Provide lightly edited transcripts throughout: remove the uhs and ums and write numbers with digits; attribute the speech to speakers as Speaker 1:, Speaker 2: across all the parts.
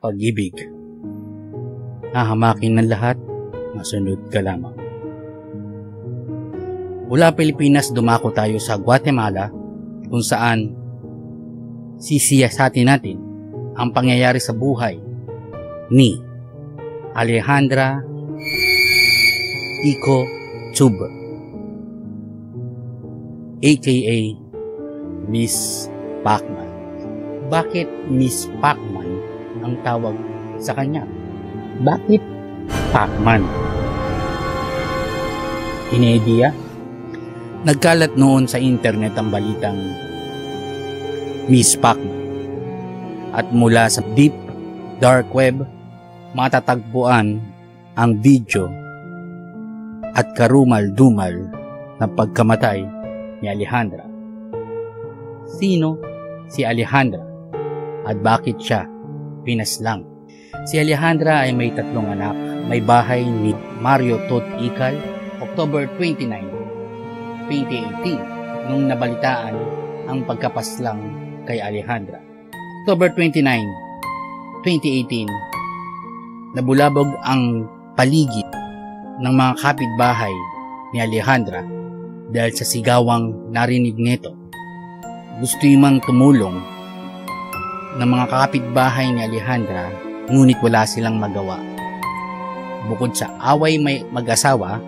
Speaker 1: Pag-ibig. Hahamakin ng lahat, masunod ka lamang. Mula Pilipinas, dumako tayo sa Guatemala kung saan sisiyasatin natin ang pangyayari sa buhay ni Alejandra Tico Chuber, aka Miss Pacman. Bakit Miss Pacman ang tawag sa kanya? Bakit Pacman? Iniidea? Nagkalat noon sa internet ang balitang Miss Pacman. At mula sa deep dark web, matatagpuan ang video at karumal-dumal na pagkamatay ni Alejandra. Sino si Alejandra at bakit siya pinaslang? Si Alejandra ay may 3 anak. May bahay ni Mario Tot Ical, October 29, 2018, nung nabalitaan ang pagkapaslang kay Alejandra. October 29, 2018, nabulabog ang paligid ng mga kapitbahay ni Alejandra dahil sa sigawang narinig nito. Gusto mang tumulong ng mga kapitbahay ni Alejandra, ngunit wala silang magawa. Bukod sa away may mag-asawa,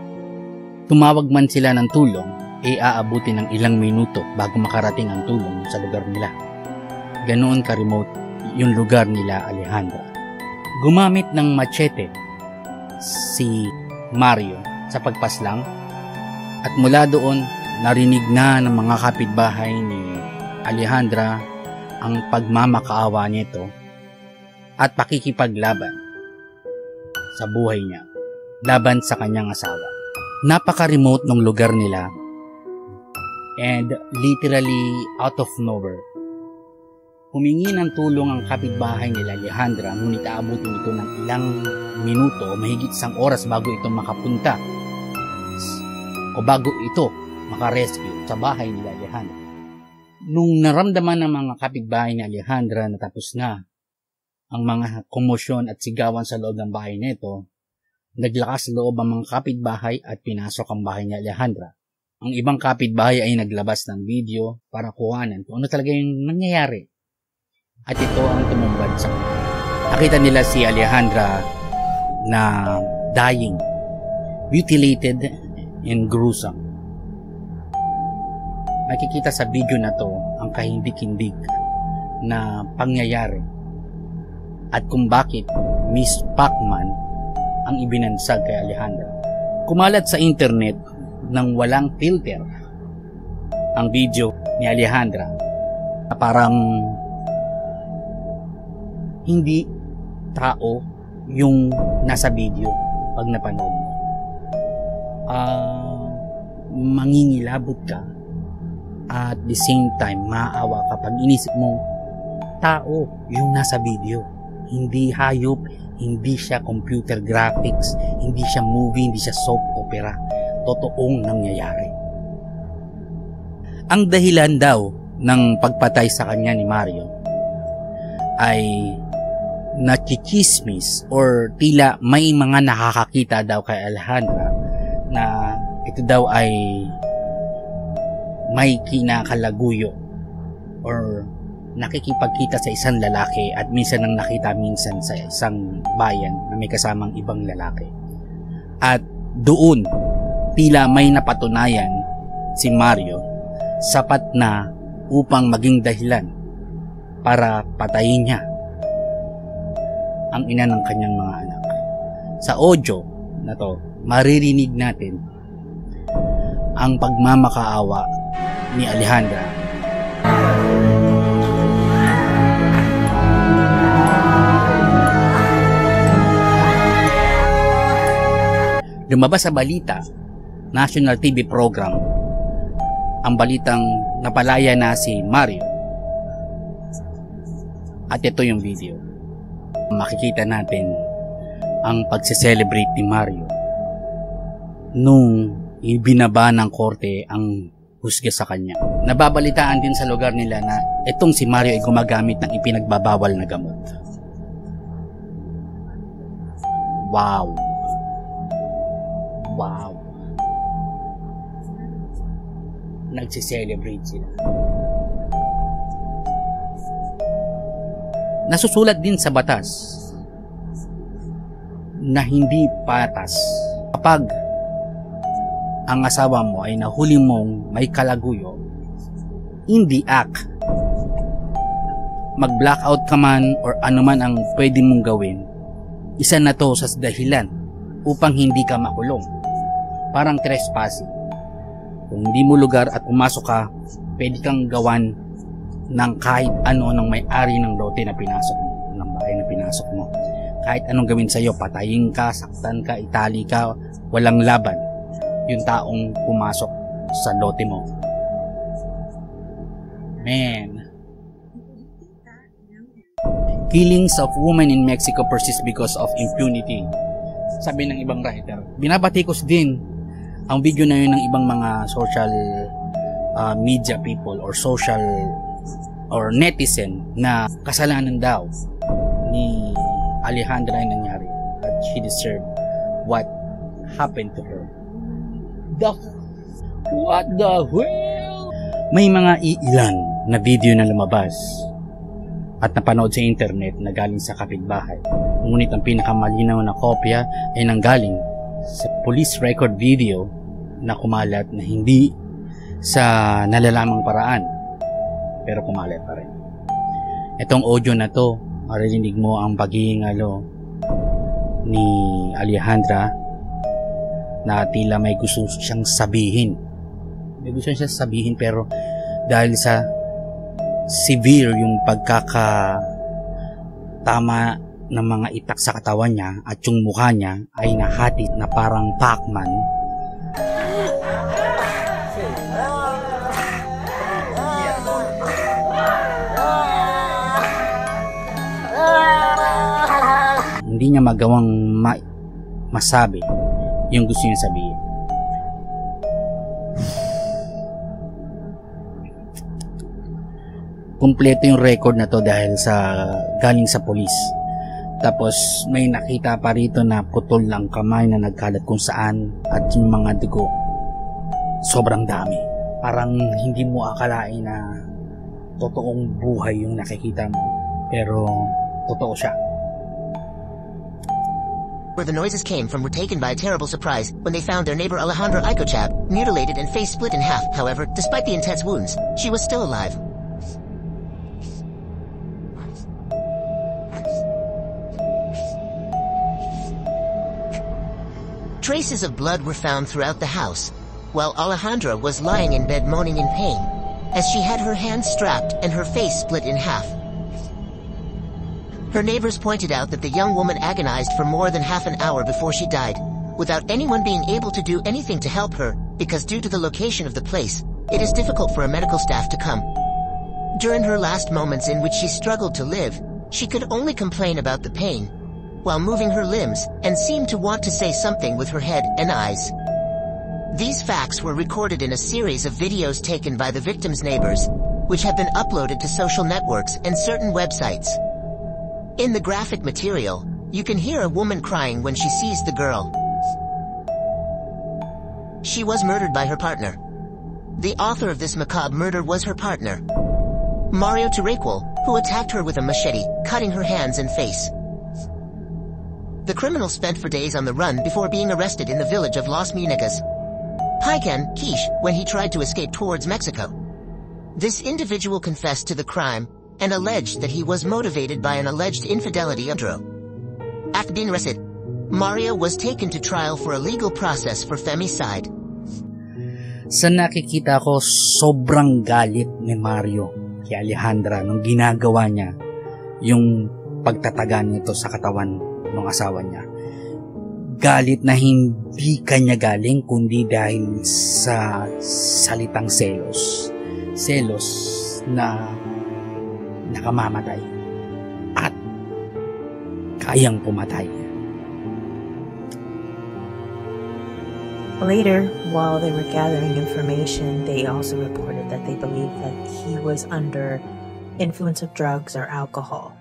Speaker 1: tumawag man sila ng tulong, aabuti ng ilang minuto bago makarating ang tulong sa lugar nila. Ganoon ka-remote yung lugar nila Alejandra. Gumamit ng machete si Mario sa pagpaslang at mula doon narinig na ng mga kapitbahay ni Alejandra ang pagmamakaawa nito at pakikipaglaban sa buhay niya laban sa kanyang asawa. Napaka-remote ng lugar nila and literally out of nowhere. Humingi ng tulong ang kapitbahay nila Alejandra, ngunit aabutin ito ng ilang minuto, mahigit 1 oras bago ito makapunta o bago ito makarescue sa bahay nila Alejandra. Nung naramdaman ng mga kapitbahay ni Alejandra na tapos na ang mga komosyon at sigawan sa loob ng bahay nito, naglakas loob ang mga kapitbahay at pinasok ang bahay ni Alejandra. Ang ibang kapitbahay ay naglabas ng video para kuhanan kung ano talaga yung nangyayari. At ito ang tumumbad sa kanila. Nakita nila si Alejandra na dying, mutilated and gruesome. Makikita sa video na to ang kahindik-hindik na pangyayari at kung bakit Miss Pacman ang ibinansag kay Alejandra. Kumalat sa internet ng walang filter ang video ni Alejandra na parang hindi tao yung nasa video pag napanood mo. Mangingilabot ka at the same time maawa ka pag inisip mo tao yung nasa video, hindi hayop, hindi siya computer graphics, hindi siya movie, hindi siya soap opera, totoong nangyayari. Ang dahilan daw ng pagpatay sa kanya ni Mario ay nachichismis or tila may mga nakakakita daw kay Alejandra na ito daw ay may kinakalaguyo or nakikipagkita sa isang lalaki at minsan ang nakita minsan sa isang bayan na may kasamang ibang lalaki. At doon tila may napatunayan si Mario sapat na upang maging dahilan para patayin niya ang ina ng kanyang mga anak. Sa audio na to, maririnig natin ang pagmamakaawa ni Alejandra. Lumabas sa balita, national TV program, ang balitang napalaya na si Mario. At ito yung video. Makikita natin ang pagse-celebrate ni Mario nung ibinaba ng korte ang husga sa kanya. Nababalitaan din sa lugar nila na itong si Mario ay gumagamit ng ipinagbabawal na gamot. Wow. Wow. Nagse-celebrate sila. Nasusulat din sa batas na hindi patas kapag ang asawa mo ay nahuli mong may kalaguyo, hindi act. Mag-blackout ka man or anuman ang pwede mong gawin, isa na to sa dahilan upang hindi ka makulong. Parang trespassing. Kung hindi mo lugar at pumasok ka, pwede kang gawan ng kahit ano ng may-ari ng lote na pinasok mo, ng bahay na pinasok mo. Kahit anong gawin sa'yo, patayin ka, saktan ka, itali ka, walang laban yung taong pumasok sa lote mo. Man. Killings of women in Mexico persist because of impunity. Sabi ng ibang writer. Binabatikos din ang video na yun ng ibang mga social media people or social or netizen na kasalanan daw ni Alejandra ay nangyari at she deserved what happened to her. What the hell? May mga iilan na video na lumabas at napanood sa internet na galing sa kapitbahay. Ngunit ang pinakamalinaw na kopya ay nanggaling sa police record video na kumalat na hindi sa nalalamang paraan pero kumalat pa rin. Itong audio na to, marinig mo ang pagigingalo ni Alejandra na tila may gusto siyang sabihin. May gusto siyang sabihin pero dahil sa severe yung pagkakatama ng mga itak sa katawan niya at yung mukha niya ay nahati na parang Pac-Man. Hindi niya magawang masabi yung gusto niya sabihin. Kumpleto yung record na to dahil sa galing sa police. Tapos may nakita pa rito na putol ng kamay na nagkalat kung saan at yung mga dugo sobrang dami. Parang hindi mo akalain na totoong buhay yung nakikita mo, pero totoo siya.
Speaker 2: Where the noises came from were taken by a terrible surprise when they found their neighbor Alejandra Icochab mutilated and face split in half. However, despite the intense wounds, she was still alive. Traces of blood were found throughout the house, while Alejandra was lying in bed moaning in pain, as she had her hands strapped and her face split in half. Her neighbors pointed out that the young woman agonized for more than half an hour before she died, without anyone being able to do anything to help her, because due to the location of the place, it is difficult for a medical staff to come. During her last moments in which she struggled to live, she could only complain about the pain, while moving her limbs, and seemed to want to say something with her head and eyes. These facts were recorded in a series of videos taken by the victim's neighbors, which have been uploaded to social networks and certain websites. In the graphic material, you can hear a woman crying when she sees the girl. She was murdered by her partner. The author of this macabre murder was her partner, Mario Tiraquel, who attacked her with a machete, cutting her hands and face. The criminal spent for days on the run before being arrested in the village of Las Muñecas, Paican, Quiche, when he tried to escape towards Mexico. This individual confessed to the crime and alleged that he was motivated by an alleged infidelity of Drew. At Dinresit, Mario was taken to trial for a legal process for femicide.
Speaker 1: Sa nakikita ko, sobrang galit ni Mario kay Alejandra nung ginagawa niya yung pagtatagan nito sa katawan ng asawa niya. Galit na hindi kanya galing kundi dahil sa salitang selos. Selos na nakamamatay at kayang pumatay.
Speaker 3: Later, while they were gathering information, they also reported that they believed that he was under influence of drugs or alcohol.